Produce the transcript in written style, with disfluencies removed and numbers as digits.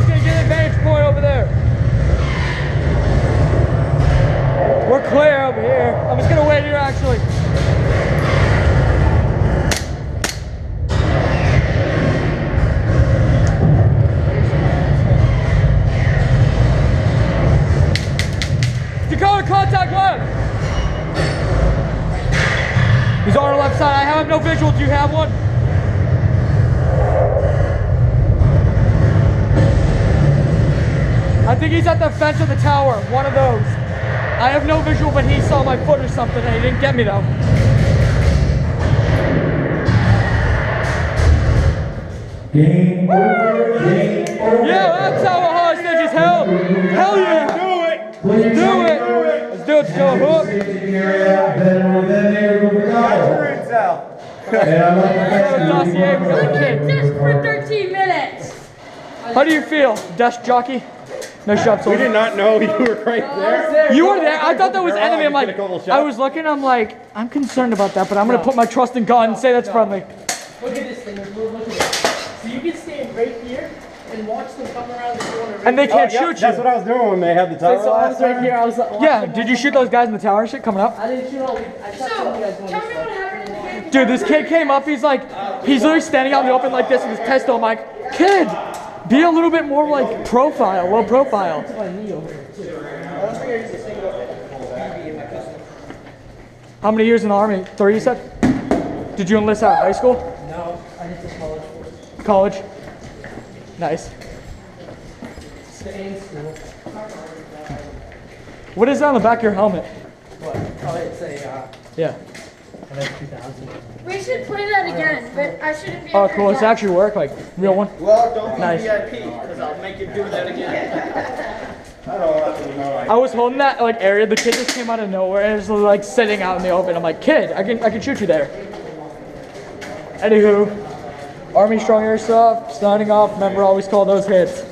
gonna get an advantage point over there. We're clear over here. I'm just gonna wait here actually. Dakota, contact left. He's on our left side. I have no visual. Do you have one? I think he's at the fence of the tower. One of those. I have no visual, but he saw my foot or something and he didn't get me though. Game over. Game over. Yeah, that's how a hostage is held. Hell yeah. Do it. Let's do it. Let's do it. Let's go hook. Dossier, we got the kid. Just for 13 minutes. How do you feel, desk jockey? Nice job, We soldier. did not know you were right there. You were there. I thought that was They're enemy. I'm all like, gonna get a couple I shots. was looking. I'm like, I'm concerned about that, but I'm gonna put my trust in God and say that's friendly. Look at this thing. Look at this. So you can stand right here and watch them come around the corner. And they can't Yeah, shoot that's what you. I was doing when they had the tower So I was last right time. here. I was like, Yeah. Did you shoot those guys in the tower? Shit coming up. I didn't shoot all. I shot some of you guys going Tell this me way. what happened in the game. Dude, this kid came up. He's literally standing out in the open like this with his pistol. I'm like, kid, be a little bit more like profile, low profile. My knee over here too. I don't think I used a single BB in my pistol. How many years in the Army? 3, you said? Did you enlist out of high school? No, I did this college. College? Nice. Stay in school. What is that on the back of your helmet? What? Oh, it's a Yeah. 2000. We should play that again, but I shouldn't be. Oh, cool. Does it actually work? Like, real one? Well, don't be Nice. VIP because I'll make you do that again. I was holding that like area. The kid just came out of nowhere and was like sitting out in the open. I'm like, kid, I can shoot you there. Anywho, Army Strong Airsoft signing off. Remember, always call those hits.